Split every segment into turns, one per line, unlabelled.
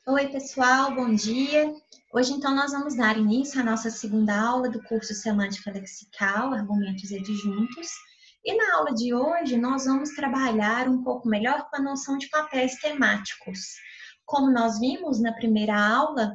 Oi, pessoal, bom dia. Hoje, então, nós vamos dar início à nossa segunda aula do curso Semântica Lexical, Argumentos e Adjuntos. E na aula de hoje, nós vamos trabalhar um pouco melhor com a noção de papéis temáticos. Como nós vimos na primeira aula,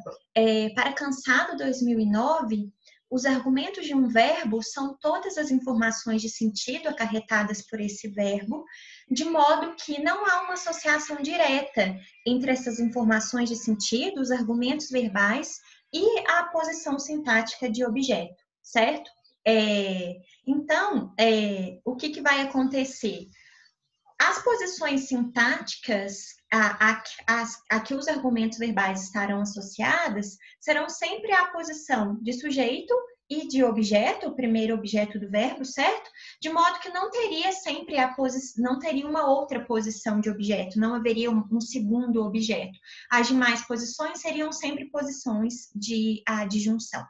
para Cansado 2009, os argumentos de um verbo são todas as informações de sentido acarretadas por esse verbo, de modo que não há uma associação direta entre essas informações de sentido, os argumentos verbais e a posição sintática de objeto, certo? Então, o que vai acontecer? As posições sintáticas a que os argumentos verbais estarão associadas serão sempre a posição de sujeito e de objeto, o primeiro objeto do verbo, certo? De modo que não teria sempre não teria uma outra posição de objeto, não haveria um segundo objeto. As demais posições seriam sempre posições de adjunção.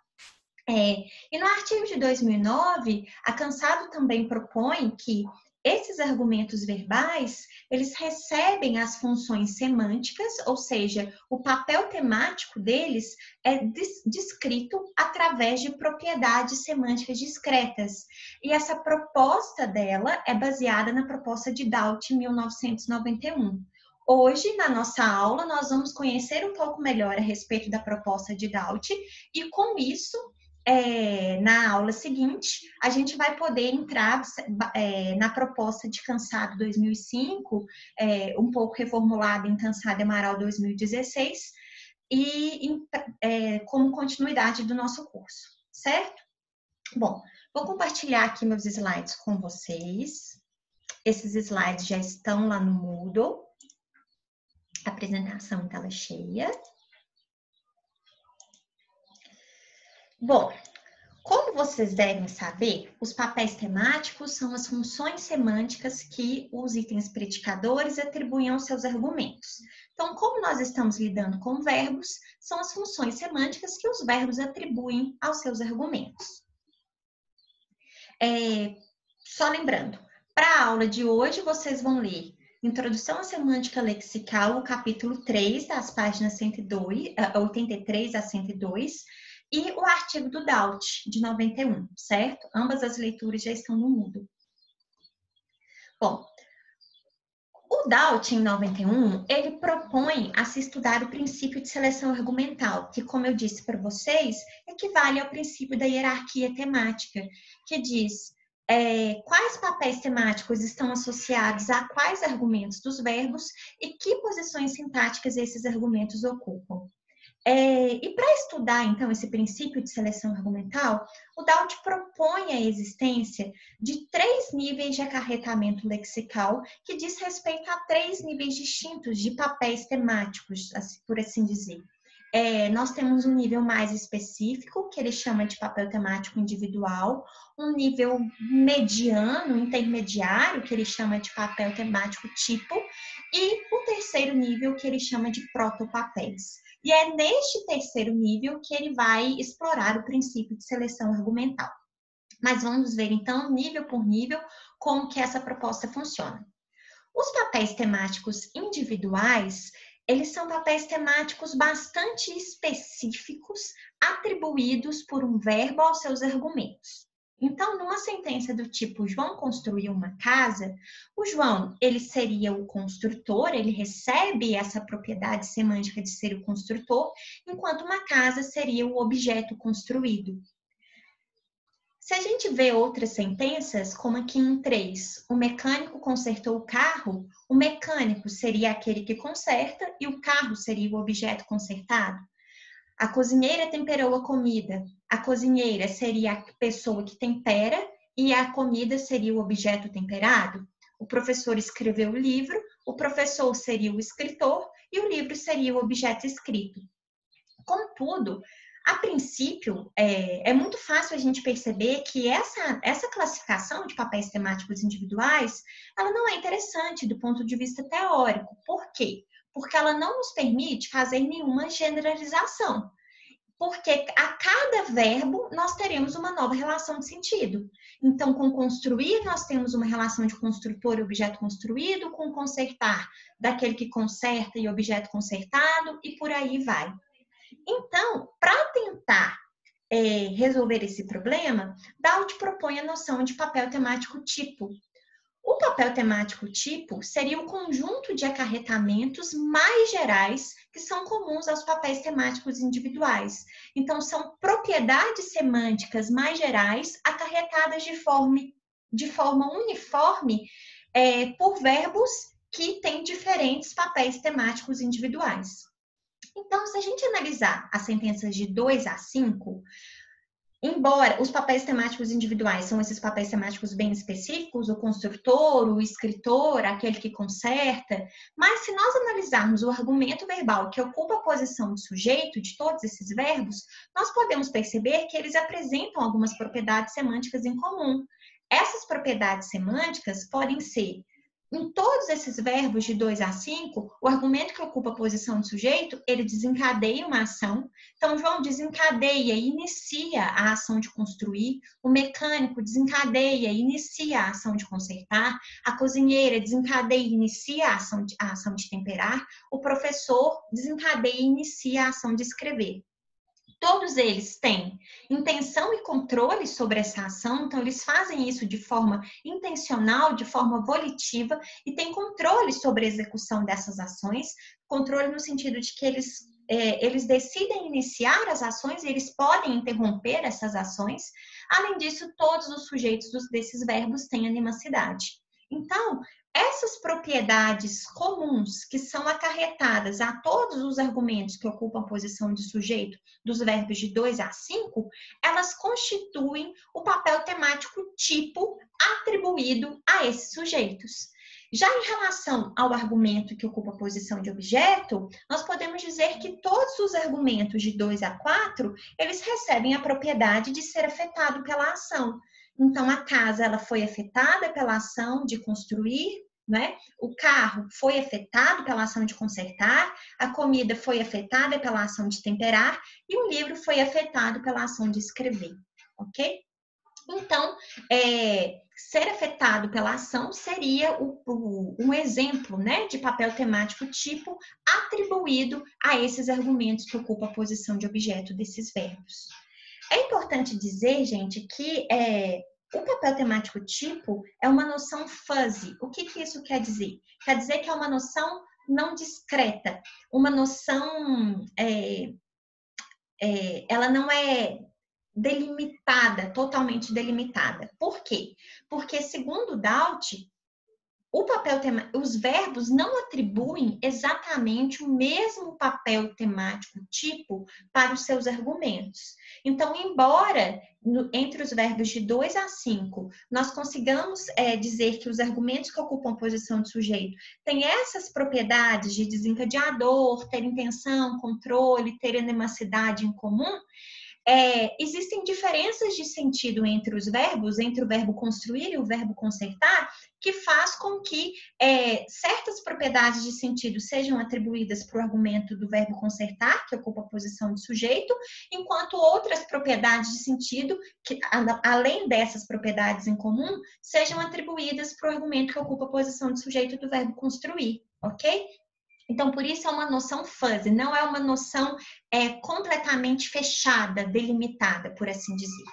E no artigo de 2009, a Cansado também propõe que esses argumentos verbais, eles recebem as funções semânticas, ou seja, o papel temático deles é descrito através de propriedades semânticas discretas. E essa proposta dela é baseada na proposta de Dought, 1991. Hoje, na nossa aula, nós vamos conhecer um pouco melhor a respeito da proposta de Dought e, com isso, na aula seguinte, a gente vai poder entrar na proposta de Cansado 2005, um pouco reformulada em Cansado e Amaral 2016, e como continuidade do nosso curso, certo? Bom, vou compartilhar aqui meus slides com vocês. Esses slides já estão lá no Moodle. Apresentação em tela cheia. Bom, como vocês devem saber, os papéis temáticos são as funções semânticas que os itens predicadores atribuem aos seus argumentos. Então, como nós estamos lidando com verbos, são as funções semânticas que os verbos atribuem aos seus argumentos. Só lembrando, para a aula de hoje, vocês vão ler Introdução à Semântica Lexical, o capítulo 3, das páginas 83 a 102, e o artigo do Dought, de 91, certo? Ambas as leituras já estão no Moodle. Bom, o Dought, em 91, ele propõe a se estudar o princípio de seleção argumental, que, como eu disse para vocês, equivale ao princípio da hierarquia temática, que diz quais papéis temáticos estão associados a quais argumentos dos verbos e que posições sintáticas esses argumentos ocupam. E para estudar, então, esse princípio de seleção argumental, o Dought propõe a existência de 3 níveis de acarretamento lexical que diz respeito a 3 níveis distintos de papéis temáticos, por assim dizer. Nós temos um nível mais específico, que ele chama de papel temático individual, um nível mediano, intermediário, que ele chama de papel temático tipo, e o terceiro nível, que ele chama de protopapéis. E é neste terceiro nível que ele vai explorar o princípio de seleção argumental. Mas vamos ver, então, nível por nível, como que essa proposta funciona. Os papéis temáticos individuais, eles são papéis temáticos bastante específicos, atribuídos por um verbo aos seus argumentos. Então, numa sentença do tipo João construiu uma casa, o João, ele seria o construtor, ele recebe essa propriedade semântica de ser o construtor, enquanto uma casa seria o objeto construído. Se a gente vê outras sentenças, como aqui em 3, o mecânico consertou o carro, o mecânico seria aquele que conserta e o carro seria o objeto consertado. A cozinheira temperou a comida. A cozinheira seria a pessoa que tempera e a comida seria o objeto temperado. O professor escreveu o livro, o professor seria o escritor e o livro seria o objeto escrito. Contudo, a princípio, é muito fácil a gente perceber que essa classificação de papéis temáticos individuais, ela não é interessante do ponto de vista teórico. Por quê? Porque ela não nos permite fazer nenhuma generalização. Porque a cada verbo nós teremos uma nova relação de sentido. Então, com construir, nós temos uma relação de construtor e objeto construído, com consertar, daquele que conserta e objeto consertado, e por aí vai. Então, para tentar resolver esse problema, Dalt propõe a noção de papel temático tipo. O papel temático tipo seria o conjunto de acarretamentos mais gerais que são comuns aos papéis temáticos individuais. Então, são propriedades semânticas mais gerais acarretadas de forma uniforme por verbos que têm diferentes papéis temáticos individuais. Então, se a gente analisar as sentenças de 2 a 5, embora os papéis temáticos individuais são esses papéis temáticos bem específicos, o construtor, o escritor, aquele que conserta, mas se nós analisarmos o argumento verbal que ocupa a posição de sujeito de todos esses verbos, nós podemos perceber que eles apresentam algumas propriedades semânticas em comum. Essas propriedades semânticas podem ser, em todos esses verbos de 2 a 5, o argumento que ocupa a posição de sujeito, ele desencadeia uma ação. Então, João desencadeia e inicia a ação de construir, o mecânico desencadeia e inicia a ação de consertar, a cozinheira desencadeia e inicia a ação de temperar, o professor desencadeia e inicia a ação de escrever. Todos eles têm intenção e controle sobre essa ação, então eles fazem isso de forma intencional, de forma volitiva, e têm controle sobre a execução dessas ações, controle no sentido de que eles decidem iniciar as ações e eles podem interromper essas ações. Além disso, todos os sujeitos desses verbos têm animacidade. Então, essas propriedades comuns que são acarretadas a todos os argumentos que ocupam a posição de sujeito dos verbos de 2 a 5, elas constituem o papel temático tipo atribuído a esses sujeitos. Já em relação ao argumento que ocupa a posição de objeto, nós podemos dizer que todos os argumentos de 2 a 4, eles recebem a propriedade de ser afetado pela ação. Então, a casa ela foi afetada pela ação de construir, né? O carro foi afetado pela ação de consertar, a comida foi afetada pela ação de temperar e o livro foi afetado pela ação de escrever, ok? Então, ser afetado pela ação seria um exemplo, né, de papel temático tipo atribuído a esses argumentos que ocupam a posição de objeto desses verbos. É importante dizer, gente, que o papel temático tipo é uma noção fuzzy. O que isso quer dizer? Quer dizer que é uma noção não discreta, uma noção, ela não é delimitada, totalmente delimitada. Por quê? Porque, segundo Dalt, os verbos não atribuem exatamente o mesmo papel temático tipo para os seus argumentos. Então, embora entre os verbos de 2 a 5 nós consigamos dizer que os argumentos que ocupam a posição de sujeito têm essas propriedades de desencadeador, ter intenção, controle, ter animacidade em comum, existem diferenças de sentido entre os verbos, entre o verbo construir e o verbo consertar, que faz com que certas propriedades de sentido sejam atribuídas para o argumento do verbo consertar, que ocupa a posição de sujeito, enquanto outras propriedades de sentido, que além dessas propriedades em comum, sejam atribuídas para o argumento que ocupa a posição de sujeito do verbo construir, ok? Então, por isso é uma noção fuzzy, não é uma noção completamente fechada, delimitada, por assim dizer.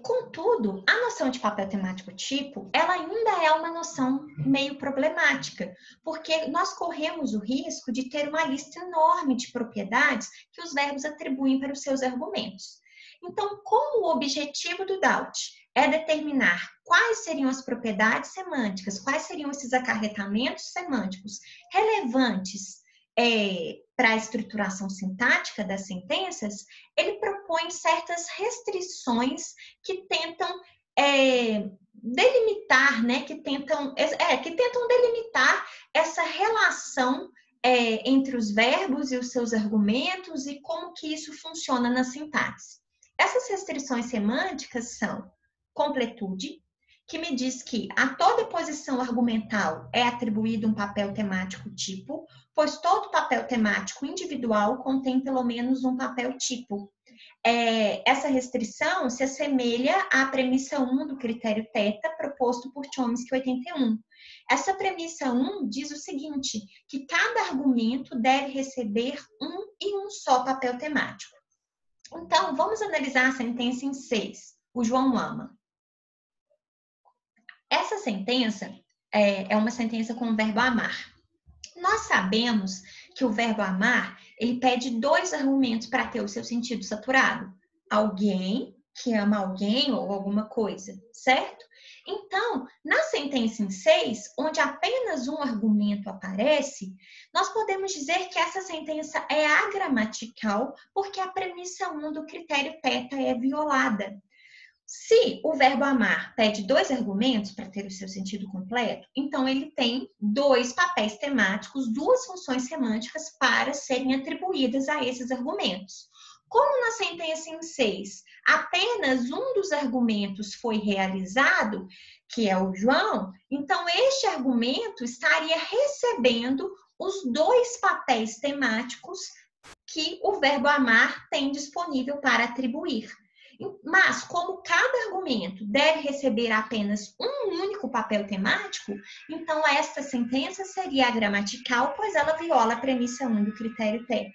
Contudo, a noção de papel temático tipo, ela ainda é uma noção meio problemática, porque nós corremos o risco de ter uma lista enorme de propriedades que os verbos atribuem para os seus argumentos. Então, como o objetivo do Dalt é determinar quais seriam as propriedades semânticas, quais seriam esses acarretamentos semânticos relevantes para a estruturação sintática das sentenças, ele propõe certas restrições que tentam delimitar, né, que tentam delimitar essa relação entre os verbos e os seus argumentos e como que isso funciona na sintaxe. Essas restrições semânticas são completude, que me diz que a toda posição argumental é atribuído um papel temático tipo, pois todo papel temático individual contém pelo menos um papel tipo. essa restrição se assemelha à premissa 1 do critério θ proposto por Chomsky 81. Essa premissa 1 diz o seguinte, que cada argumento deve receber um e um só papel temático. Então, vamos analisar a sentença em 6, o João ama. Essa sentença é uma sentença com o verbo amar. Nós sabemos que o verbo amar, ele pede 2 argumentos para ter o seu sentido saturado. Alguém que ama alguém ou alguma coisa, certo? Então, na sentença em 6, onde apenas um argumento aparece, nós podemos dizer que essa sentença é agramatical porque a premissa 1 do critério θ é violada. Se o verbo amar pede 2 argumentos para ter o seu sentido completo, então ele tem 2 papéis temáticos, 2 funções semânticas para serem atribuídas a esses argumentos. Como na sentença em 6, apenas um dos argumentos foi realizado, que é o João, então este argumento estaria recebendo os 2 papéis temáticos que o verbo amar tem disponível para atribuir. Mas, como cada argumento deve receber apenas um único papel temático, então esta sentença seria agramatical, pois ela viola a premissa 1 do critério θ.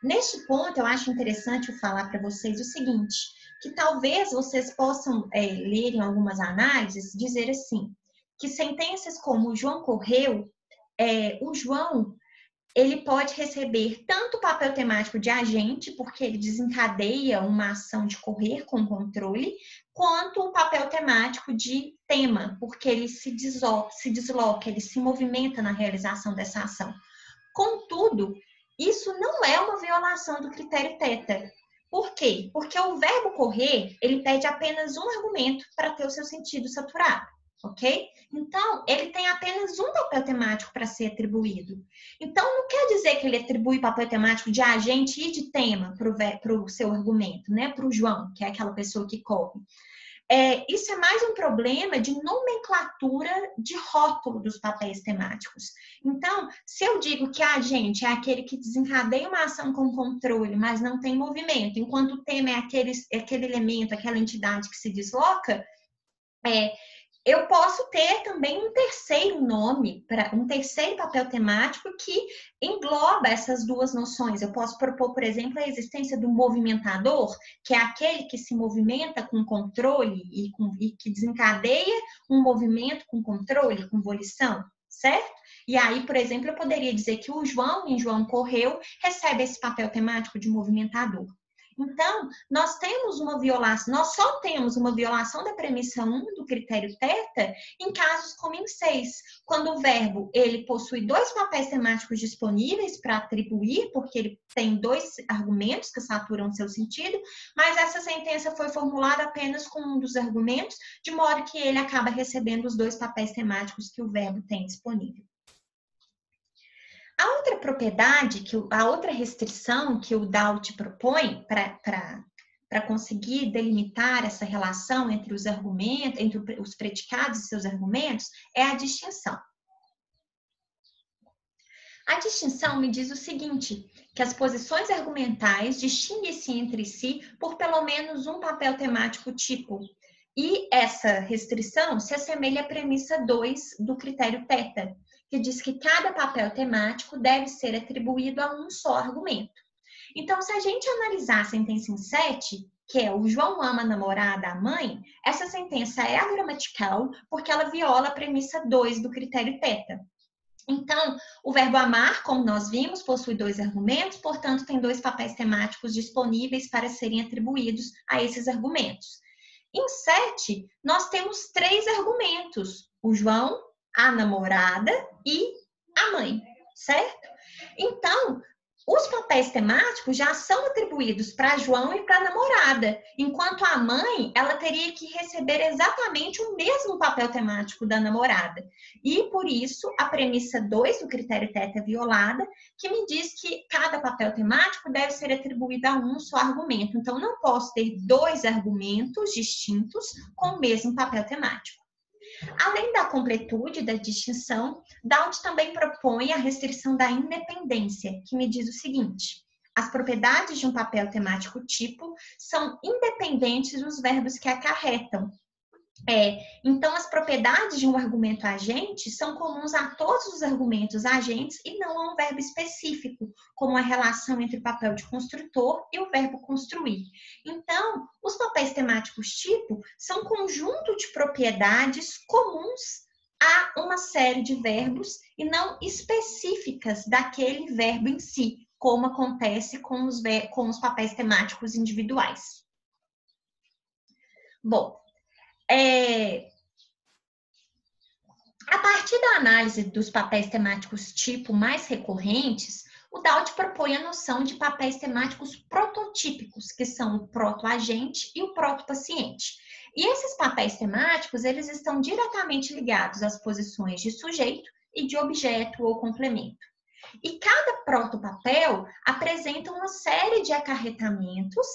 Neste ponto, eu acho interessante eu falar para vocês o seguinte, que talvez vocês possam ler em algumas análises, dizer assim, que sentenças como o João correu, o João ele pode receber tanto o papel temático de agente, porque ele desencadeia uma ação de correr com controle, quanto o papel temático de tema, porque ele se desloca, ele se movimenta na realização dessa ação. Contudo, isso não é uma violação do critério θ. Por quê? Porque o verbo correr, ele pede apenas um argumento para ter o seu sentido saturado. Ok? Então, ele tem apenas um papel temático para ser atribuído. Então, não quer dizer que ele atribui papel temático de agente e de tema para o seu argumento, né? Para o João, que é aquela pessoa que corre. Isso é mais um problema de nomenclatura de rótulo dos papéis temáticos. Então, se eu digo que agente é aquele que desencadeia uma ação com controle, mas não tem movimento, enquanto o tema é aquele elemento, aquela entidade que se desloca, eu posso ter também um terceiro nome, um terceiro papel temático que engloba essas duas noções. Eu posso propor, por exemplo, a existência do movimentador, que é aquele que se movimenta com controle e que desencadeia um movimento com controle, com volição, certo? E aí, por exemplo, eu poderia dizer que o João, em João correu, recebe esse papel temático de movimentador. Então, nós só temos uma violação da premissa 1 do critério θ em casos como em 6, quando o verbo ele possui 2 papéis temáticos disponíveis para atribuir, porque ele tem 2 argumentos que saturam seu sentido, mas essa sentença foi formulada apenas com um dos argumentos, de modo que ele acaba recebendo os 2 papéis temáticos que o verbo tem disponível. A outra propriedade, a outra restrição que o Doubt propõe para conseguir delimitar essa relação entre os argumentos, entre os predicados e seus argumentos, é a distinção. A distinção me diz o seguinte, que as posições argumentais distinguem-se entre si por pelo menos um papel temático tipo. E essa restrição se assemelha à premissa 2 do critério θ, que diz que cada papel temático deve ser atribuído a um só argumento. Então, se a gente analisar a sentença em 7, que é o João ama a namorada, a mãe, essa sentença é agramatical porque ela viola a premissa 2 do critério θ. Então, o verbo amar, como nós vimos, possui 2 argumentos, portanto, tem 2 papéis temáticos disponíveis para serem atribuídos a esses argumentos. Em 7, nós temos 3 argumentos, o João, a namorada e a mãe, certo? Então, os papéis temáticos já são atribuídos para João e para a namorada, enquanto a mãe, ela teria que receber exatamente o mesmo papel temático da namorada. E, por isso, a premissa 2 do critério θ é violada, que me diz que cada papel temático deve ser atribuído a um só argumento. Então, não posso ter 2 argumentos distintos com o mesmo papel temático. Além da completude da distinção, Doubt também propõe a restrição da independência, que me diz o seguinte: As propriedades de um papel temático tipo são independentes dos verbos que acarretam. Então, as propriedades de um argumento agente são comuns a todos os argumentos agentes e não a um verbo específico, como a relação entre o papel de construtor e o verbo construir. Então, os papéis temáticos tipo são conjunto de propriedades comuns a uma série de verbos e não específicas daquele verbo em si, como acontece com os papéis temáticos individuais. Bom, a partir da análise dos papéis temáticos tipo mais recorrentes, o Daut propõe a noção de papéis temáticos prototípicos, que são o protoagente e o protopaciente. E esses papéis temáticos, eles estão diretamente ligados às posições de sujeito e de objeto ou complemento. E cada protopapel apresenta uma série de acarretamentos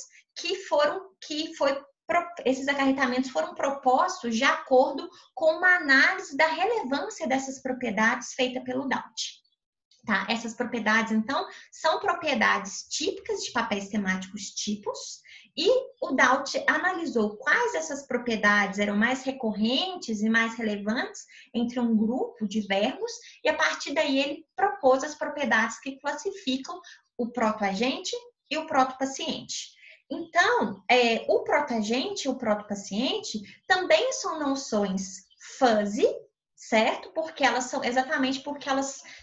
esses acarretamentos foram propostos de acordo com uma análise da relevância dessas propriedades feita pelo Daut. Tá? Essas propriedades, então, são propriedades típicas de papéis temáticos tipos, e o Daut analisou quais dessas propriedades eram mais recorrentes e mais relevantes entre um grupo de verbos, e a partir daí ele propôs as propriedades que classificam o protoagente e o protopaciente. Então, o protoagente e o protopaciente também são noções fuzzy, certo? Porque elas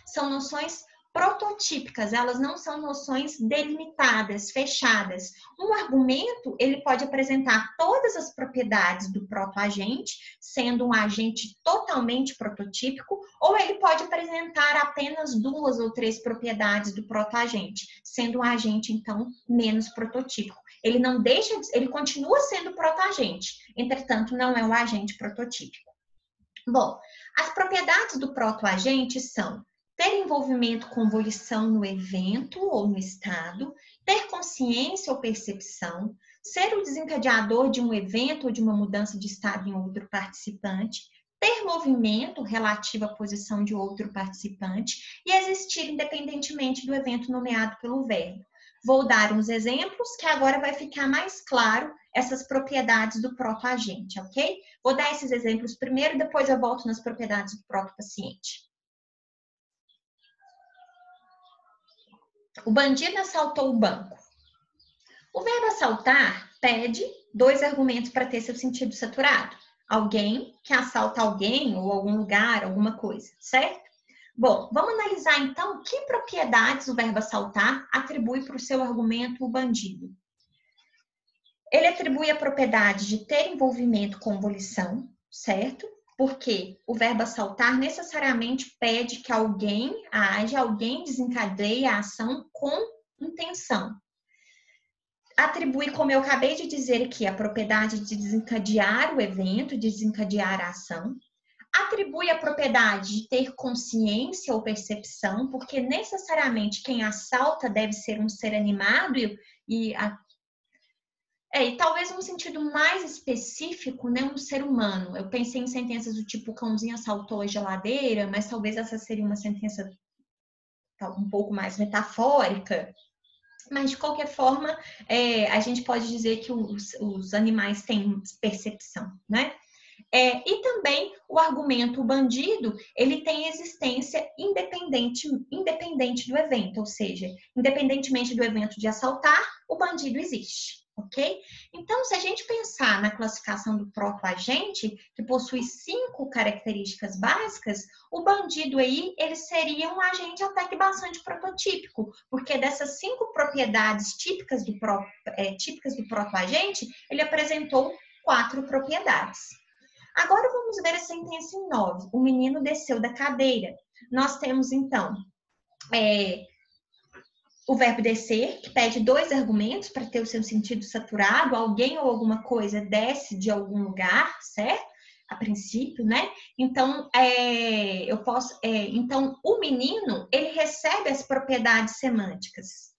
são noções prototípicas, elas não são noções delimitadas, fechadas. Um argumento, ele pode apresentar todas as propriedades do protoagente, sendo um agente totalmente prototípico, ou ele pode apresentar apenas 2 ou 3 propriedades do protoagente, sendo um agente, então, menos prototípico. Ele continua sendo protoagente, entretanto, não é um agente prototípico. Bom, as propriedades do protoagente são ter envolvimento com volição no evento ou no estado, ter consciência ou percepção, ser o desencadeador de um evento ou de uma mudança de estado em outro participante, ter movimento relativo à posição de outro participante e existir independentemente do evento nomeado pelo verbo. Vou dar uns exemplos que agora vai ficar mais claro essas propriedades do protoagente, ok? Vou dar esses exemplos primeiro, depois eu volto nas propriedades do protopaciente. O bandido assaltou o banco. O verbo assaltar pede 2 argumentos para ter seu sentido saturado. Alguém que assalta alguém ou algum lugar, alguma coisa, certo? Bom, vamos analisar então que propriedades o verbo assaltar atribui para o seu argumento o bandido. Ele atribui a propriedade de ter envolvimento com volição, certo? Porque o verbo assaltar necessariamente pede que alguém age, alguém desencadeie a ação com intenção. Atribui, como eu acabei de dizer aqui, a propriedade de desencadear o evento, de desencadear a ação. Atribui a propriedade de ter consciência ou percepção, porque necessariamente quem assalta deve ser um ser animado e talvez um sentido mais específico, né, um ser humano. Eu pensei em sentenças do tipo, o cãozinho assaltou a geladeira, mas talvez essa seria uma sentença um pouco mais metafórica. Mas, de qualquer forma, a gente pode dizer que os animais têm percepção, né? E também o argumento bandido, ele tem existência independente do evento, ou seja, independentemente do evento de assaltar, o bandido existe, ok? Então, se a gente pensar na classificação do protoagente, que possui 5 características básicas, o bandido aí, ele seria um agente até que bastante prototípico, porque dessas 5 propriedades típicas do protoagente, ele apresentou 4 propriedades. Agora vamos ver a sentença em 9. O menino desceu da cadeira. Nós temos, então, o verbo descer, que pede 2 argumentos para ter o seu sentido saturado. Alguém ou alguma coisa desce de algum lugar, certo? A princípio, né? Então, então, o menino, ele recebe as propriedades semânticas.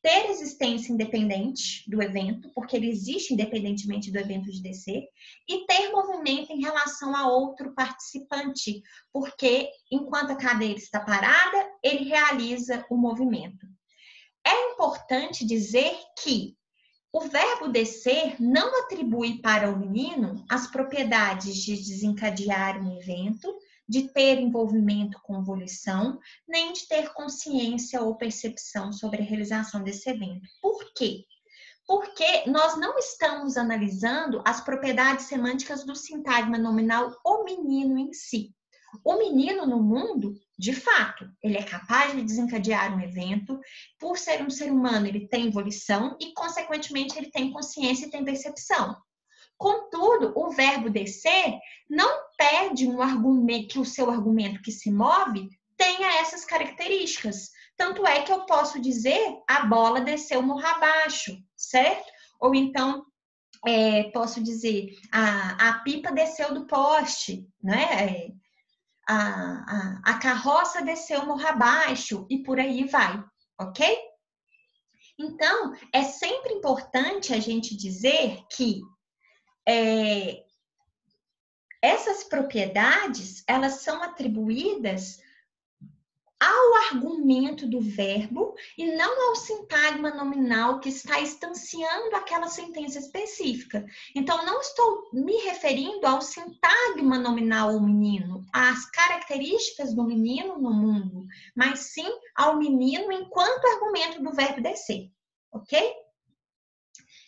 Ter existência independente do evento, porque ele existe independentemente do evento de descer, e ter movimento em relação a outro participante, porque enquanto a cadeira está parada, ele realiza o movimento. É importante dizer que o verbo descer não atribui para o menino as propriedades de desencadear um evento, de ter envolvimento com volição, nem de ter consciência ou percepção sobre a realização desse evento. Por quê? Porque nós não estamos analisando as propriedades semânticas do sintagma nominal o menino em si. O menino no mundo, de fato, ele é capaz de desencadear um evento. Por ser um ser humano, ele tem volição e, consequentemente, ele tem consciência e tem percepção. Contudo, o verbo descer não pede um argumento, que o seu argumento que se move tenha essas características. Tanto é que eu posso dizer a bola desceu morro abaixo, certo? Ou então posso dizer a pipa desceu do poste, né? A carroça desceu morro abaixo e por aí vai, ok? Então, é sempre importante a gente dizer que essas propriedades, elas são atribuídas ao argumento do verbo e não ao sintagma nominal que está instanciando aquela sentença específica. Então, não estou me referindo ao sintagma nominal o menino, às características do menino no mundo, mas sim ao menino enquanto argumento do verbo descer, ok?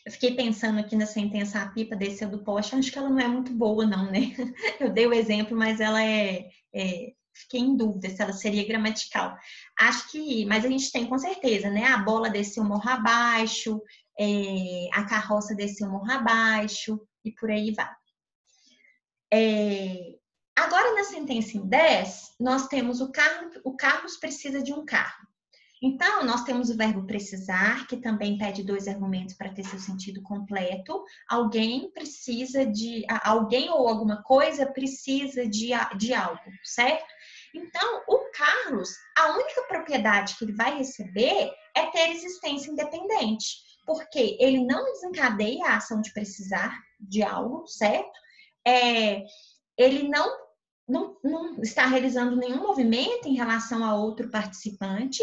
Eu fiquei pensando aqui na sentença a pipa desceu do poste, acho que ela não é muito boa não, né? Eu dei o exemplo, mas ela fiquei em dúvida se ela seria gramatical. Acho que, mas a gente tem com certeza, né? A bola desceu morro abaixo, a carroça desceu morro abaixo e por aí vai. Agora, na sentença em 10, nós temos o Carlos precisa de um carro. Então, nós temos o verbo precisar, que também pede dois argumentos para ter seu sentido completo. Alguém ou alguma coisa precisa de algo, certo? Então, o Carlos, a única propriedade que ele vai receber é ter existência independente, porque ele não desencadeia a ação de precisar de algo, certo? Ele não está realizando nenhum movimento em relação a outro participante.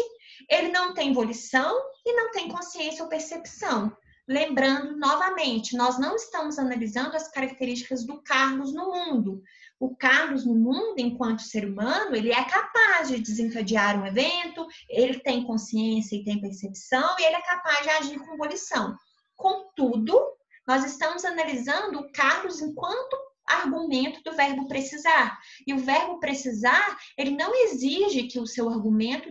Ele não tem volição e não tem consciência ou percepção. Lembrando, novamente, nós não estamos analisando as características do Carlos no mundo. O Carlos no mundo, enquanto ser humano, ele é capaz de desencadear um evento, ele tem consciência e tem percepção, e ele é capaz de agir com volição. Contudo, nós estamos analisando o Carlos enquanto argumento do verbo precisar. E o verbo precisar, ele não exige que o seu argumento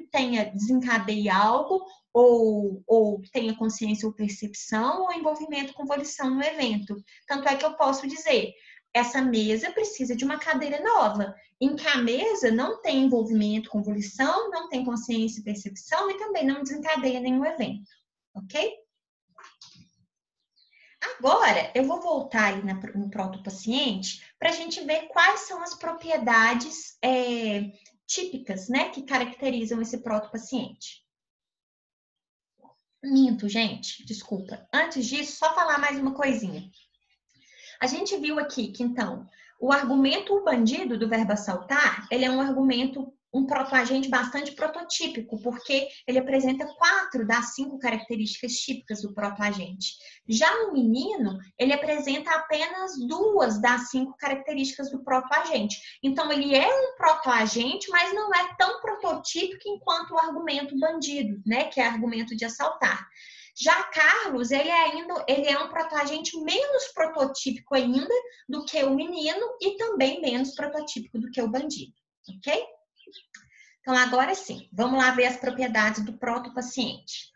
desencadeie algo ou tenha consciência ou percepção ou envolvimento com volição no evento. Tanto é que eu posso dizer, essa mesa precisa de uma cadeira nova, em que a mesa não tem envolvimento com volição, não tem consciência e percepção e também não desencadeia nenhum evento, ok? Agora, eu vou voltar ali no protopaciente para a gente ver quais são as propriedades típicas, né, que caracterizam esse protopaciente. Minto, gente, desculpa. Antes disso, só falar mais uma coisinha. A gente viu aqui que, então, o argumento bandido do verbo assaltar, ele é um argumento, um protoagente bastante prototípico, porque ele apresenta 4 das 5 características típicas do protoagente. Já o menino, ele apresenta apenas 2 das 5 características do protoagente. Então, ele é um protoagente, mas não é tão prototípico enquanto o argumento bandido, né, que é argumento de assaltar. Já Carlos, ele é um protoagente menos prototípico ainda do que o menino e também menos prototípico do que o bandido, ok? Então, agora sim, vamos lá ver as propriedades do protopaciente.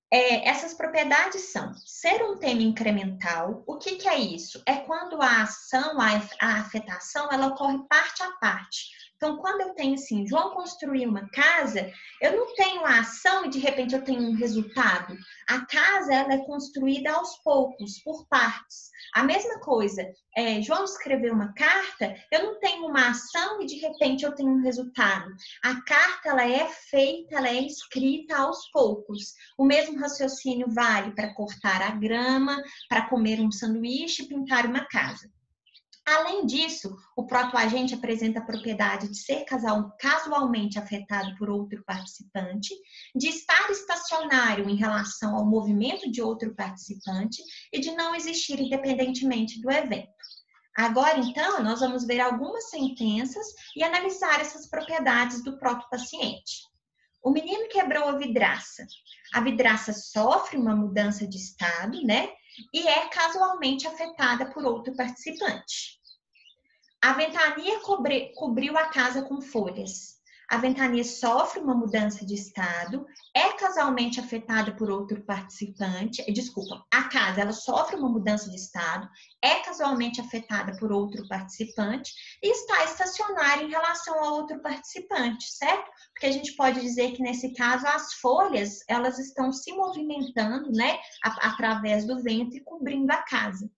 Essas propriedades são ser um tema incremental. O que é isso? É quando a ação, a afetação, ela ocorre parte a parte. Então, quando eu tenho assim, João construiu uma casa, eu não tenho a ação e de repente eu tenho um resultado. A casa, ela é construída aos poucos, por partes. A mesma coisa, João escreveu uma carta, eu não tenho uma ação e de repente eu tenho um resultado. A carta, ela é feita, ela é escrita aos poucos. O mesmo raciocínio vale para cortar a grama, para comer um sanduíche e pintar uma casa. Além disso, o protoagente apresenta a propriedade de ser casualmente afetado por outro participante, de estar estacionário em relação ao movimento de outro participante e de não existir independentemente do evento. Agora, então, nós vamos ver algumas sentenças e analisar essas propriedades do protopaciente. O menino quebrou a vidraça. A vidraça sofre uma mudança de estado, né? E é casualmente afetada por outro participante. A ventania cobriu a casa com folhas. A ventania sofre uma mudança de estado, é casualmente afetada por outro participante. Desculpa, a casa ela sofre uma mudança de estado, é casualmente afetada por outro participante e está estacionária em relação a outro participante, certo? Porque a gente pode dizer que nesse caso as folhas elas estão se movimentando, né, através do vento e cobrindo a casa.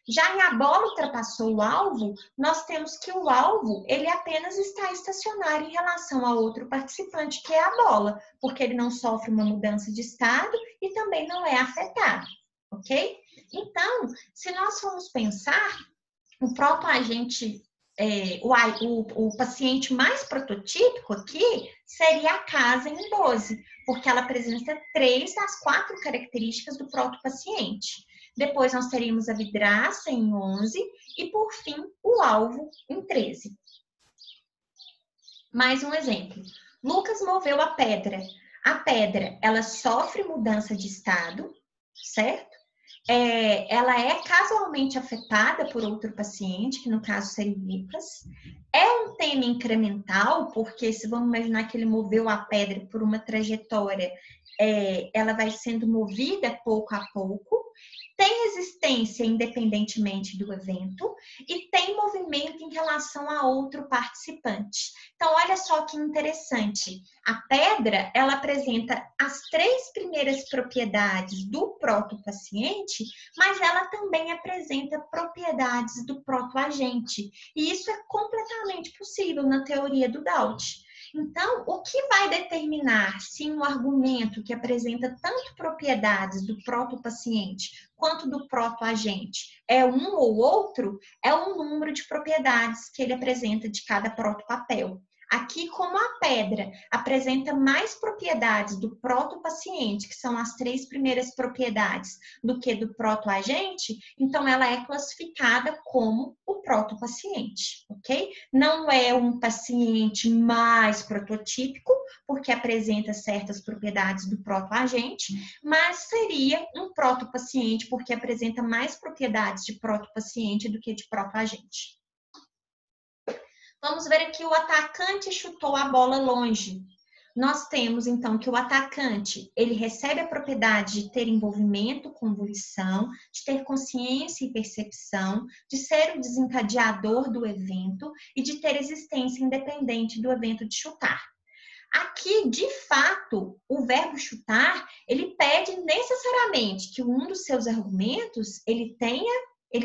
Já em a bola ultrapassou o alvo, nós temos que o alvo ele apenas está estacionário em relação a outro participante, que é a bola, porque ele não sofre uma mudança de estado e também não é afetado, ok? Então, se nós formos pensar, o protoagente, o paciente mais prototípico aqui seria a casa em 12, porque ela apresenta 3 das 4 características do protopaciente. Depois nós teríamos a vidraça em 11 e, por fim, o alvo em 13. Mais um exemplo. Lucas moveu a pedra. A pedra, ela sofre mudança de estado, certo? Ela é casualmente afetada por outro paciente, que no caso seria o Nicolas. É um tema incremental, porque se vamos imaginar que ele moveu a pedra por uma trajetória, ela vai sendo movida pouco a pouco, tem existência independentemente do evento e tem movimento em relação a outro participante. Então, olha só que interessante. A pedra, ela apresenta as 3 primeiras propriedades do protopaciente, mas ela também apresenta propriedades do protoagente. E isso é completamente possível na teoria do Doudt. Então, o que vai determinar se um argumento que apresenta tanto propriedades do protopaciente quanto do protoagente é um ou outro, é o número de propriedades que ele apresenta de cada protopapel. Aqui, como a pedra apresenta mais propriedades do protopaciente, que são as 3 primeiras propriedades, do que do protoagente, então ela é classificada como o protopaciente, ok? Não é um paciente mais prototípico, porque apresenta certas propriedades do protoagente, mas seria um protopaciente, porque apresenta mais propriedades de protopaciente do que de protoagente. Vamos ver aqui o atacante chutou a bola longe. Nós temos, então, que o atacante, ele recebe a propriedade de ter envolvimento com volição, de ter consciência e percepção, de ser o desencadeador do evento e de ter existência independente do evento de chutar. Aqui, de fato, o verbo chutar, ele pede necessariamente que um dos seus argumentos, ele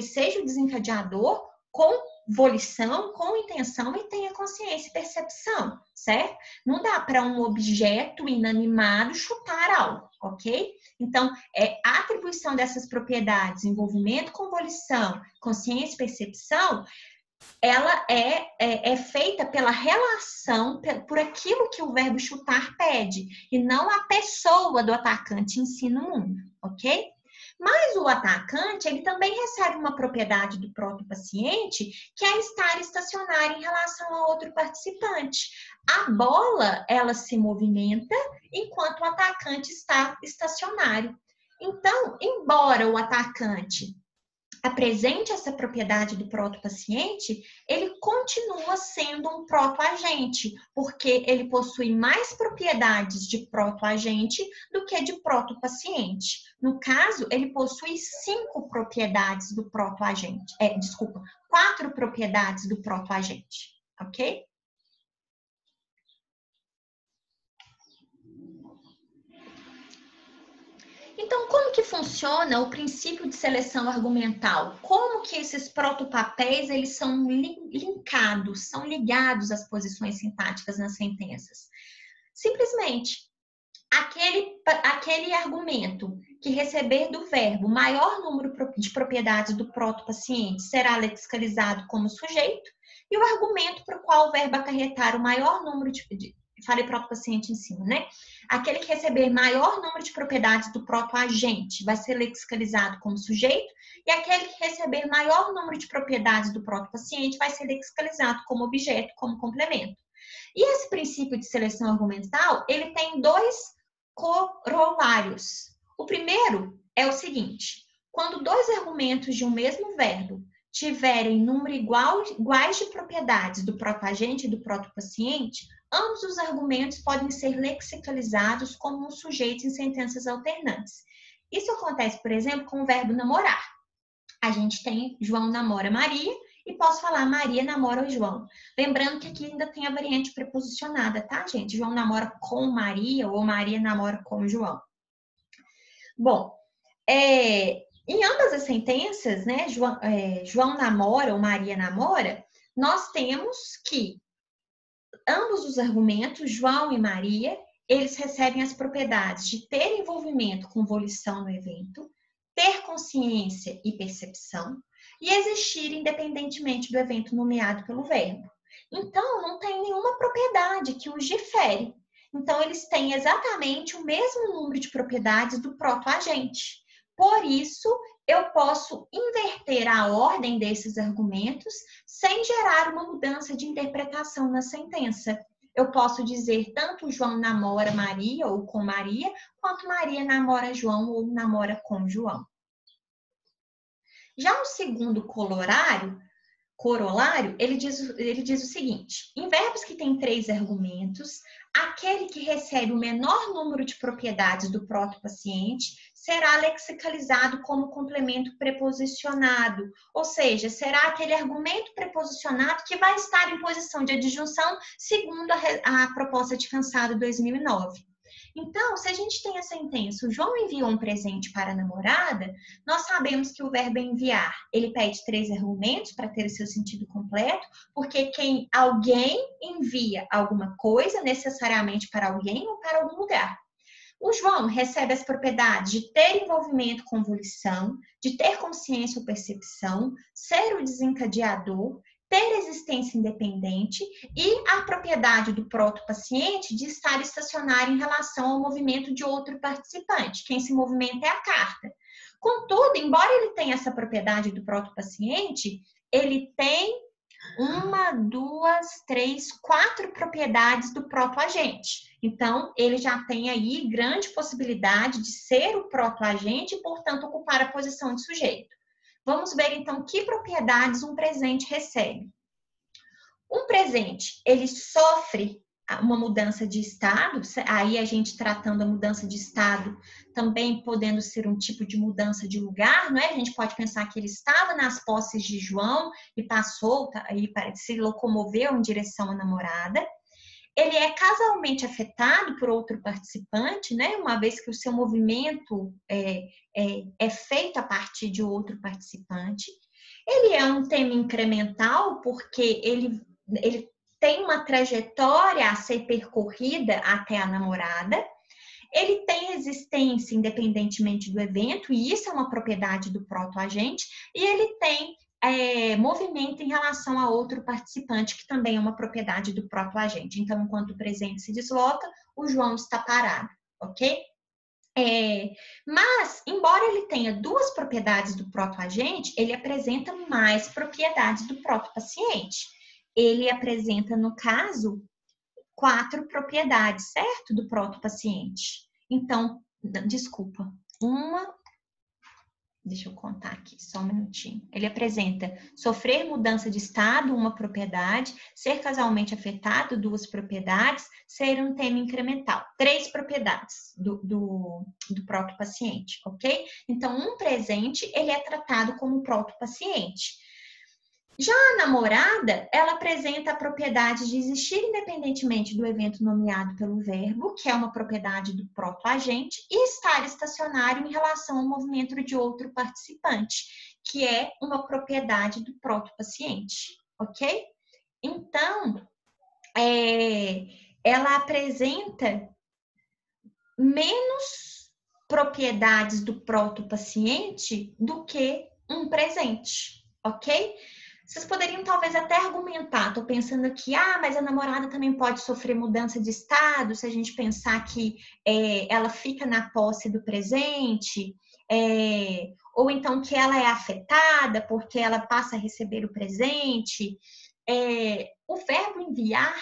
seja o desencadeador com volição, com intenção e tenha consciência e percepção, certo? Não dá para um objeto inanimado chutar algo, ok? Então, a atribuição dessas propriedades, envolvimento com volição, consciência e percepção, ela é feita pela relação, por aquilo que o verbo chutar pede, e não a pessoa do atacante em si no mundo, ok? Mas o atacante, ele também recebe uma propriedade do protopaciente, que é estar estacionário em relação a outro participante. A bola, ela se movimenta enquanto o atacante está estacionário. Então, embora o atacante apresente essa propriedade do protopaciente, ele continua sendo um protoagente, porque ele possui mais propriedades de protoagente do que de protopaciente. No caso, ele possui 5 propriedades do protoagente. 4 propriedades do protoagente, ok? Então, como que funciona o princípio de seleção argumental? Como que esses protopapéis eles são linkados, são ligados às posições sintáticas nas sentenças? Simplesmente, aquele argumento que receber do verbo maior número de propriedades do proto-paciente será lexicalizado como sujeito, e o argumento para o qual o verbo acarretar o maior número falei proto-paciente em cima, né? Aquele que receber maior número de propriedades do proto-agente vai ser lexicalizado como sujeito, e aquele que receber maior número de propriedades do proto-paciente vai ser lexicalizado como objeto, como complemento. E esse princípio de seleção argumental, ele tem dois corolários. O primeiro é o seguinte: quando dois argumentos de um mesmo verbo tiverem número iguais de propriedades do proto-agente e do proto-paciente, ambos os argumentos podem ser lexicalizados como um sujeito em sentenças alternantes. Isso acontece, por exemplo, com o verbo namorar. A gente tem João namora Maria e posso falar Maria namora o João. Lembrando que aqui ainda tem a variante preposicionada, tá, gente? João namora com Maria ou Maria namora com João. Bom, em ambas as sentenças, né, João namora ou Maria namora, nós temos que ambos os argumentos, João e Maria, eles recebem as propriedades de ter envolvimento com volição no evento, ter consciência e percepção, e existir independentemente do evento nomeado pelo verbo. Então, não tem nenhuma propriedade que os difere. Então, eles têm exatamente o mesmo número de propriedades do proto-agente. Por isso, eu posso inverter a ordem desses argumentos sem gerar uma mudança de interpretação na sentença. Eu posso dizer tanto João namora Maria ou com Maria, quanto Maria namora João ou namora com João. Já o segundo corolário, ele diz o seguinte: em verbos que têm 3 argumentos, aquele que recebe o menor número de propriedades do proto-paciente será lexicalizado como complemento preposicionado, ou seja, será aquele argumento preposicionado que vai estar em posição de adjunção segundo a proposta de Cansado 2009. Então, se a gente tem a sentença, o João enviou um presente para a namorada, nós sabemos que o verbo enviar, ele pede 3 argumentos para ter o seu sentido completo, porque alguém envia alguma coisa necessariamente para alguém ou para algum lugar. O João recebe as propriedades de ter envolvimento com volição, de ter consciência ou percepção, ser o desencadeador, ter existência independente e a propriedade do proto-paciente de estar estacionário em relação ao movimento de outro participante. Quem se movimenta é a carta. Contudo, embora ele tenha essa propriedade do próprio-paciente, ele tem 1, 2, 3, 4 propriedades do proto-agente. Então, ele já tem aí grande possibilidade de ser o proto-agente e, portanto, ocupar a posição de sujeito. Vamos ver, então, que propriedades um presente recebe. Um presente, ele sofre uma mudança de estado, aí a gente tratando a mudança de estado também podendo ser um tipo de mudança de lugar, não é? A gente pode pensar que ele estava nas posses de João e passou, aí se locomoveu em direção à namorada. Ele é causalmente afetado por outro participante, né? Uma vez que o seu movimento é feito a partir de outro participante. Ele é um tema incremental porque ele tem uma trajetória a ser percorrida até a namorada. Ele tem existência independentemente do evento, e isso é uma propriedade do proto-agente, e ele tem movimento em relação a outro participante, que também é uma propriedade do proto-agente. Então, enquanto o presente se desloca, o João está parado, ok? Mas, embora ele tenha 2 propriedades do proto-agente, ele apresenta mais propriedades do proto-paciente. Ele apresenta, no caso, 4 propriedades, certo? Do proto-paciente. Então, desculpa, deixa eu contar aqui, só um minutinho. Ele apresenta sofrer mudança de estado, 1 propriedade, ser causalmente afetado, 2 propriedades, ser um tema incremental, 3 propriedades do proto-paciente, ok? Então, um presente, ele é tratado como proto-paciente. Já a namorada, ela apresenta a propriedade de existir independentemente do evento nomeado pelo verbo, que é uma propriedade do proto-agente, e estar estacionário em relação ao movimento de outro participante, que é uma propriedade do proto-paciente, ok? Então, ela apresenta menos propriedades do protopaciente do que um presente, ok? Vocês poderiam talvez até argumentar, estou pensando aqui, mas a namorada também pode sofrer mudança de estado, se a gente pensar que ela fica na posse do presente, ou então que ela é afetada porque ela passa a receber o presente. O verbo enviar,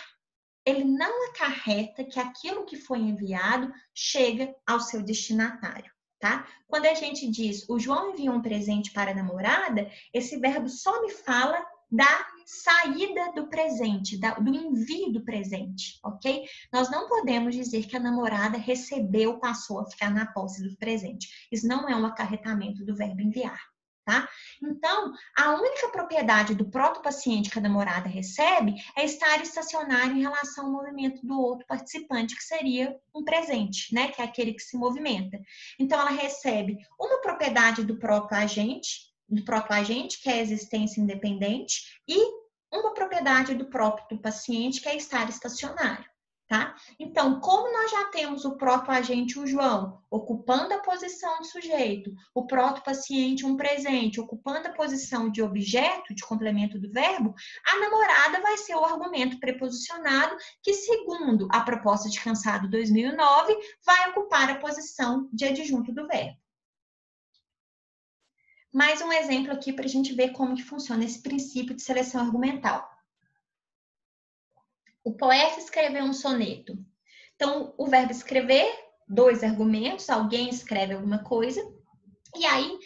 ele não acarreta que aquilo que foi enviado chega ao seu destinatário, tá? Quando a gente diz o João enviou um presente para a namorada, esse verbo só me fala da saída do presente, do envio do presente, ok? Nós não podemos dizer que a namorada recebeu, passou a ficar na posse do presente. Isso não é um acarretamento do verbo enviar. Tá? Então, a única propriedade do protopaciente que a namorada recebe é estar estacionário em relação ao movimento do outro participante, que seria um presente, né? Que é aquele que se movimenta. Então, ela recebe uma propriedade do protoagente, que é a existência independente, e uma propriedade do próprio paciente, que é estar estacionário. Tá? Então, como nós já temos o protoagente, o João, ocupando a posição de sujeito, o protopaciente, um presente, ocupando a posição de objeto, de complemento do verbo, a namorada vai ser o argumento preposicionado que, segundo a proposta de Cansado 2009, vai ocupar a posição de adjunto do verbo. Mais um exemplo aqui para a gente ver como que funciona esse princípio de seleção argumental. O poeta escreveu um soneto. Então, o verbo escrever, dois argumentos, alguém escreve alguma coisa. E aí,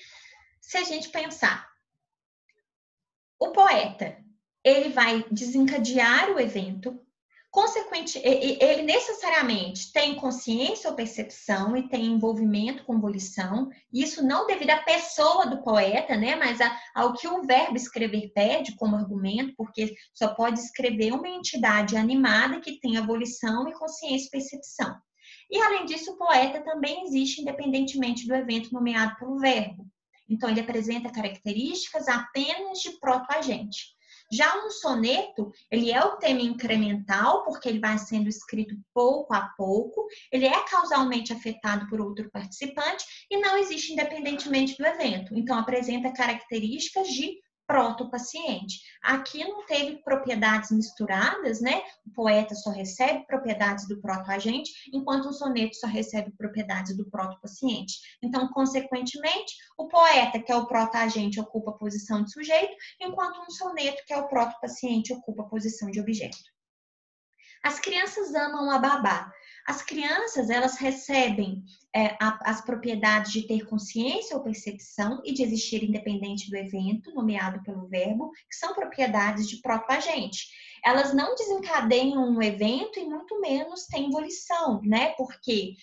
se a gente pensar, o poeta, ele vai desencadear o evento, consequente, ele necessariamente tem consciência ou percepção e tem envolvimento com volição, isso não devido à pessoa do poeta, né, mas ao que o verbo escrever pede como argumento, porque só pode escrever uma entidade animada que tenha volição e consciência e percepção. E, além disso, o poeta também existe independentemente do evento nomeado pelo verbo. Então, ele apresenta características apenas de protoagente. Já um soneto, ele é o tema incremental, porque ele vai sendo escrito pouco a pouco, ele é causalmente afetado por outro participante e não existe independentemente do evento. Então, apresenta características de protopaciente. Aqui não teve propriedades misturadas, né? O poeta só recebe propriedades do protoagente, enquanto um soneto só recebe propriedades do protopaciente. Então, consequentemente, o poeta, que é o protoagente, ocupa a posição de sujeito, enquanto um soneto, que é o protopaciente, ocupa a posição de objeto. As crianças amam a babá. As crianças, elas recebem as propriedades de ter consciência ou percepção e de existir independente do evento, nomeado pelo verbo, que são propriedades de protoagente. Elas não desencadeiam um evento e muito menos têm volição, né? Porque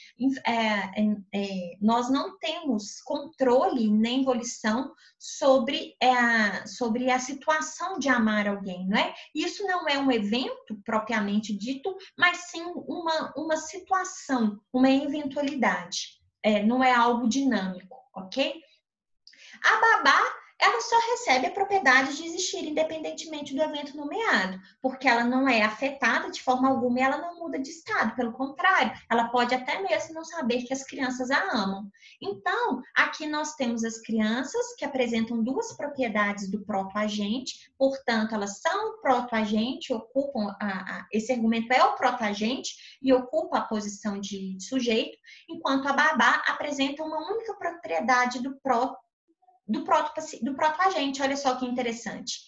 nós não temos controle nem volição sobre a situação de amar alguém, né? Isso não é um evento propriamente dito, mas sim uma situação, uma eventualidade. Não é algo dinâmico, ok? A babá, ela só recebe a propriedade de existir independentemente do evento nomeado, porque ela não é afetada de forma alguma e ela não muda de estado, pelo contrário, ela pode até mesmo não saber que as crianças a amam. Então, aqui nós temos as crianças que apresentam duas propriedades do protoagente, portanto, elas são o protoagente, ocupam esse argumento é o protoagente e ocupa a posição de sujeito, enquanto a babá apresenta uma única propriedade do protoagente. Olha só que interessante.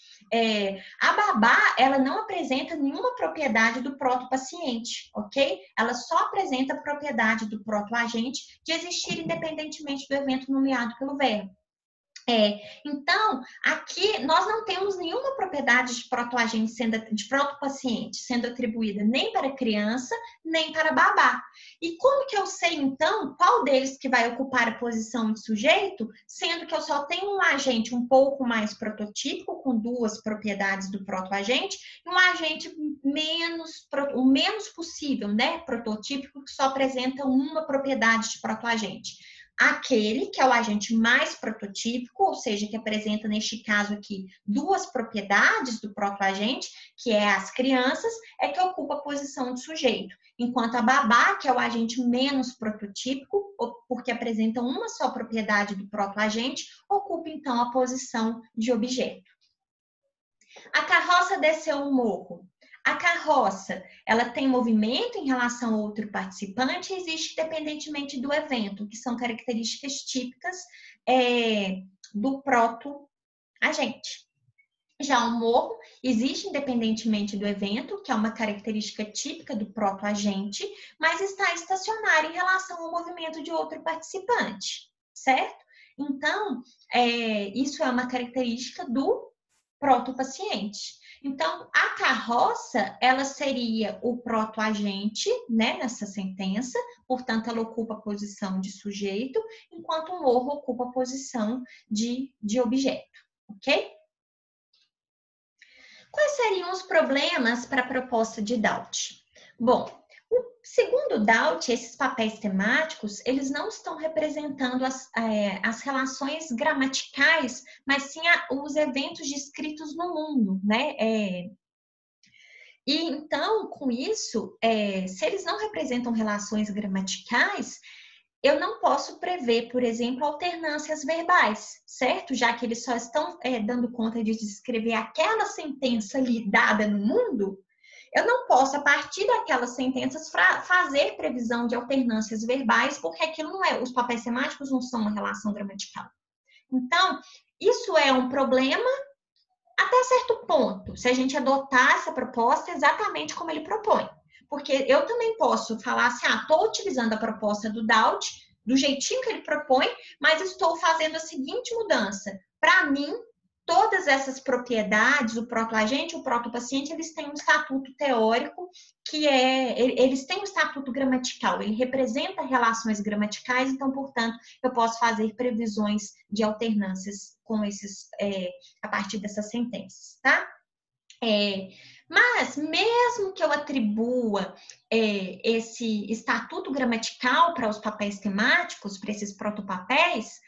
A babá, ela não apresenta nenhuma propriedade do protopaciente, ok? Ela só apresenta a propriedade do protoagente de existir independentemente do evento nomeado pelo verbo. Então, aqui nós não temos nenhuma propriedade de protoagente de protopaciente sendo atribuída nem para criança, nem para babá. E como que eu sei, então, qual deles que vai ocupar a posição de sujeito, sendo que eu só tenho um agente um pouco mais prototípico, com duas propriedades do protoagente, e um agente o menos possível, né, prototípico, que só apresenta uma propriedade de protoagente. Aquele que é o agente mais prototípico, ou seja, que apresenta, neste caso aqui, duas propriedades do protoagente, que é as crianças, que ocupa a posição de sujeito. Enquanto a babá, que é o agente menos prototípico, porque apresentam uma só propriedade do protoagente, ocupa então a posição de objeto. A carroça desceu o morro. A carroça, ela tem movimento em relação a outro participante e existe independentemente do evento, que são características típicas do protoagente. Já o morro existe independentemente do evento, que é uma característica típica do protoagente, mas está estacionário em relação ao movimento de outro participante, certo? Então, isso é uma característica do protopaciente. Então, a carroça, ela seria o protoagente, né, nessa sentença, portanto, ela ocupa a posição de sujeito, enquanto o morro ocupa a posição de objeto, ok? Quais seriam os problemas para a proposta de Doubt? Bom, segundo Doubt, esses papéis temáticos, eles não estão representando as relações gramaticais, mas sim os eventos descritos no mundo, né? E então, com isso, se eles não representam relações gramaticais, eu não posso prever, por exemplo, alternâncias verbais, certo? Já que eles só estão dando conta de descrever aquela sentença ali dada no mundo, eu não posso, a partir daquelas sentenças, fazer previsão de alternâncias verbais, porque aquilo não é, os papéis semáticos não são uma relação gramatical. Então, isso é um problema até certo ponto, se a gente adotar essa proposta exatamente como ele propõe. Porque eu também posso falar assim, estou utilizando a proposta do Doubt, do jeitinho que ele propõe, mas estou fazendo a seguinte mudança. Para mim, todas essas propriedades, o protoagente e o protopaciente, eles têm um estatuto teórico, eles têm um estatuto gramatical, ele representa relações gramaticais, então, portanto, eu posso fazer previsões de alternâncias com a partir dessas sentenças, tá? Mas, mesmo que eu atribua esse estatuto gramatical para os papéis temáticos, para esses protopapéis,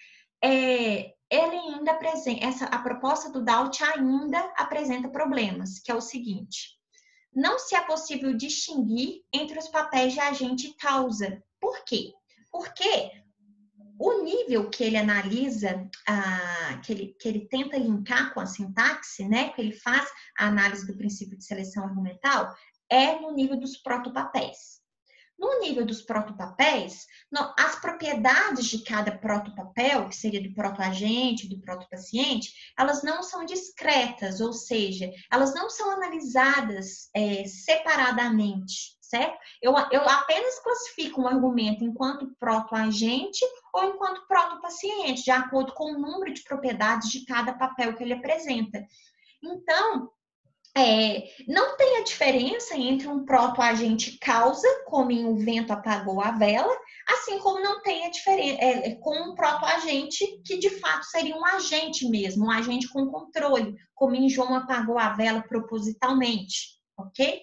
ele ainda apresenta, a proposta do Doubt ainda apresenta problemas, que é o seguinte: não se é possível distinguir entre os papéis de agente e causa. Por quê? Porque o nível que ele analisa, que ele tenta linkar com a sintaxe, né, que ele faz a análise do princípio de seleção argumental, é no nível dos protopapéis. No nível dos protopapéis, as propriedades de cada protopapel, que seria do protoagente, do protopaciente, elas não são discretas, ou seja, elas não são analisadas separadamente, certo? Eu apenas classifico um argumento enquanto protoagente ou enquanto protopaciente, de acordo com o número de propriedades de cada papel que ele apresenta. Então, não tem a diferença entre um protoagente causa, como em o vento apagou a vela, assim como não tem a diferença com um protoagente que de fato seria um agente mesmo, um agente com controle, como em João apagou a vela propositalmente, ok?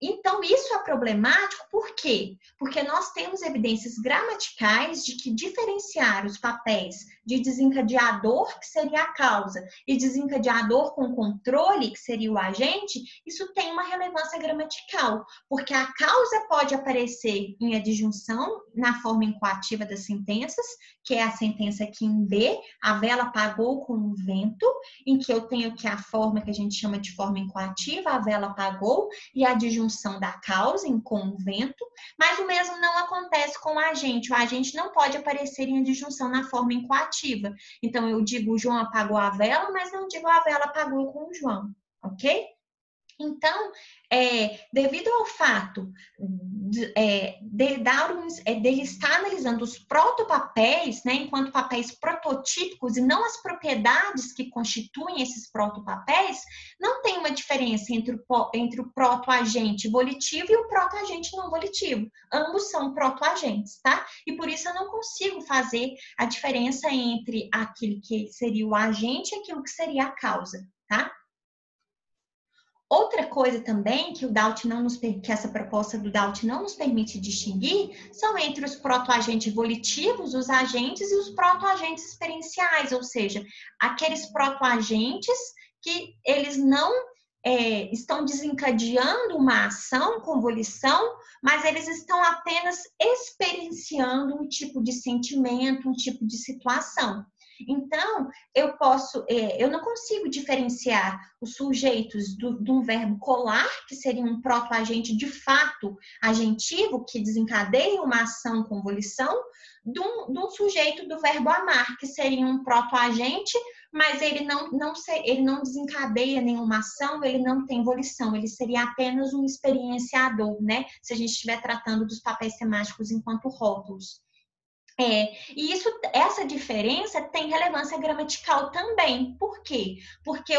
Então, isso é problemático, por quê? Porque nós temos evidências gramaticais de que diferenciar os papéis de desencadeador, que seria a causa, e desencadeador com controle, que seria o agente, isso tem uma relevância gramatical, porque a causa pode aparecer em adjunção na forma incoativa das sentenças, que é a sentença aqui em B, a vela apagou com o vento, em que eu tenho aqui a forma que a gente chama de forma incoativa, a vela apagou, e a adjunção da causa com o vento, mas o mesmo não acontece com o agente. O agente não pode aparecer em adjunção na forma incoativa. Então, eu digo o João apagou a vela, mas não digo a vela apagou com o João, ok? Então, devido ao fato dele estar analisando os protopapéis, né, enquanto papéis prototípicos e não as propriedades que constituem esses protopapéis, não tem uma diferença entre o protoagente volitivo e o protoagente não volitivo. Ambos são protoagentes, tá? E por isso eu não consigo fazer a diferença entre aquilo que seria o agente e aquilo que seria a causa, tá? Outra coisa também que que essa proposta do Doubt não nos permite distinguir são entre os protoagentes volitivos, os agentes e os protoagentes experienciais, ou seja, aqueles protoagentes que eles não estão desencadeando uma ação com volição, mas eles estão apenas experienciando um tipo de sentimento, um tipo de situação. Então, eu não consigo diferenciar os sujeitos de um verbo colar, que seria um protoagente de fato agentivo, que desencadeia uma ação com volição, de um sujeito do verbo amar, que seria um protoagente, mas ele não desencadeia nenhuma ação, ele não tem volição, ele seria apenas um experienciador, né? Se a gente estiver tratando dos papéis temáticos enquanto rótulos. E essa diferença tem relevância gramatical também. Por quê? Porque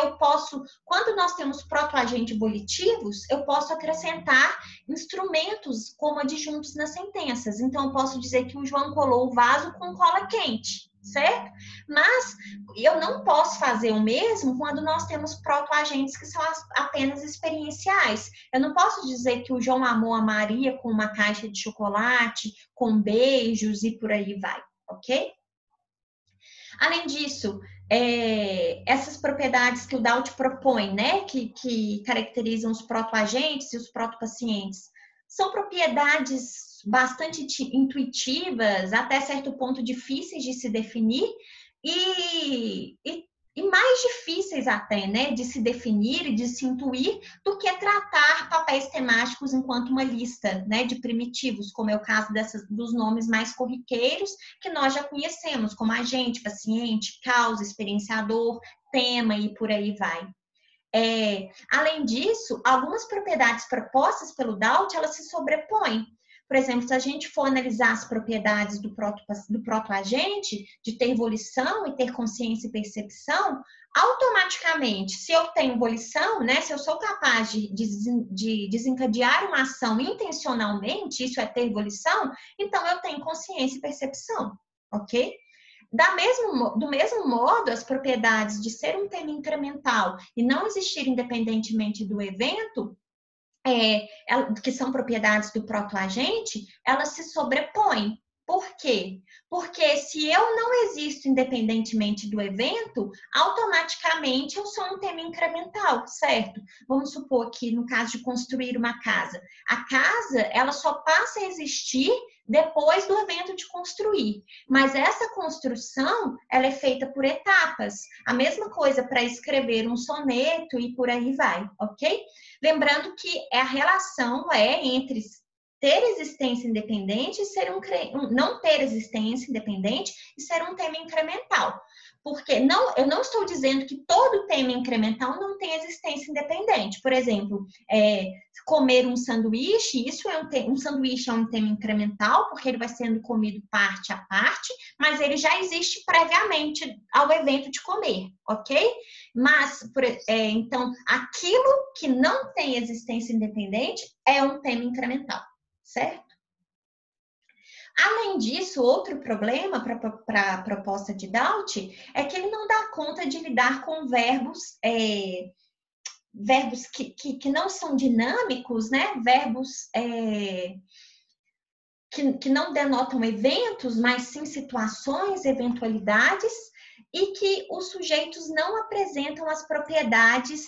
quando nós temos protoagentes volitivos, eu posso acrescentar instrumentos como adjuntos nas sentenças. Então, eu posso dizer que o João colou o vaso com cola quente, certo? Mas eu não posso fazer o mesmo quando nós temos protoagentes que são apenas experienciais. Eu não posso dizer que o João amou a Maria com uma caixa de chocolate, com beijos e por aí vai, ok? Além disso, essas propriedades que o Daut propõe, né, que caracterizam os protoagentes e os protopacientes, são propriedades bastante intuitivas, até certo ponto difíceis de se definir e mais difíceis até, né, de se definir e de se intuir do que tratar papéis temáticos enquanto uma lista, né, de primitivos, como é o caso dos nomes mais corriqueiros que nós já conhecemos, como agente, paciente, causa, experienciador, tema e por aí vai. Além disso, algumas propriedades propostas pelo Daut, elas se sobrepõem. Por exemplo, se a gente for analisar as propriedades do protoagente, de ter volição e ter consciência e percepção, automaticamente, se eu tenho volição, né, se eu sou capaz de desencadear uma ação intencionalmente, isso é ter volição, então eu tenho consciência e percepção, ok? Do mesmo modo, as propriedades de ser um tema incremental e não existir independentemente do evento, que são propriedades do protoagente, elas se sobrepõem. Por quê? Porque se eu não existo independentemente do evento, automaticamente eu sou um tema incremental, certo? Vamos supor que no caso de construir uma casa, a casa ela só passa a existir depois do evento de construir. Mas essa construção, ela é feita por etapas. A mesma coisa para escrever um soneto e por aí vai, ok? Lembrando que a relação é entre ter existência independente e não ter existência independente e ser um tema incremental. Porque eu não estou dizendo que todo tema incremental não tem existência independente. Por exemplo, comer um sanduíche, um sanduíche é um tema incremental, porque ele vai sendo comido parte a parte, mas ele já existe previamente ao evento de comer, ok? Mas, então, aquilo que não tem existência independente é um tema incremental, certo? Além disso, outro problema para a proposta de Daut é que ele não dá conta de lidar com verbos que não são dinâmicos, né? Verbos que não denotam eventos, mas sim situações, eventualidades, e que os sujeitos não apresentam as propriedades,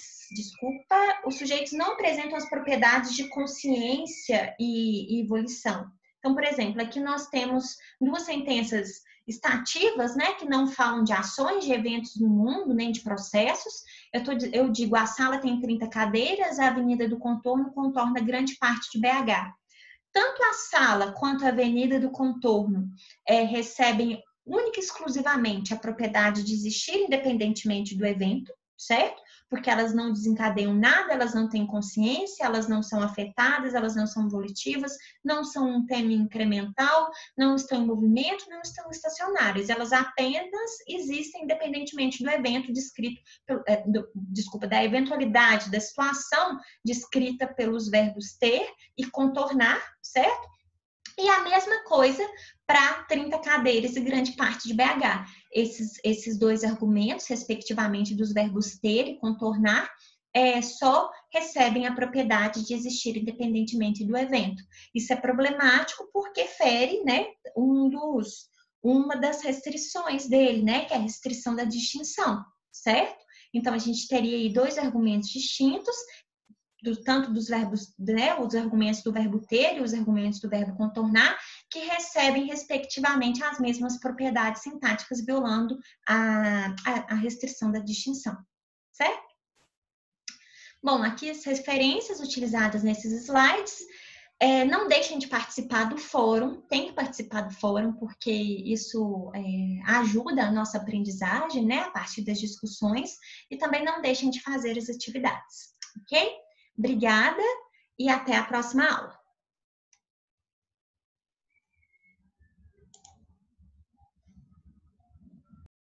os sujeitos não apresentam as propriedades de consciência e volição. Então, por exemplo, aqui nós temos duas sentenças estativas, né, que não falam de ações, de eventos no mundo, nem de processos. Eu digo, a sala tem 30 cadeiras, a Avenida do Contorno contorna grande parte de BH. Tanto a sala quanto a Avenida do Contorno recebem única e exclusivamente a propriedade de existir independentemente do evento, certo? Porque elas não desencadeiam nada, elas não têm consciência, elas não são afetadas, elas não são volitivas, não são um tema incremental, não estão em movimento, não estão estacionárias. Elas apenas existem independentemente do evento descrito, da eventualidade, da situação descrita pelos verbos ter e contornar, certo? E a mesma coisa para 30 cadeiras e grande parte de BH. Esses dois argumentos, respectivamente, dos verbos ter e contornar, só recebem a propriedade de existir independentemente do evento. Isso é problemático porque fere, né, uma das restrições dele, né, que é a restrição da distinção, certo? Então, a gente teria aí dois argumentos distintos, tanto dos verbos, né, os argumentos do verbo ter e os argumentos do verbo contornar, que recebem, respectivamente, as mesmas propriedades sintáticas, violando a restrição da distinção, certo? Bom, aqui as referências utilizadas nesses slides. Não deixem de participar do fórum, tem que participar do fórum, porque isso ajuda a nossa aprendizagem, né, a partir das discussões, e também não deixem de fazer as atividades, ok? Obrigada e até a próxima aula.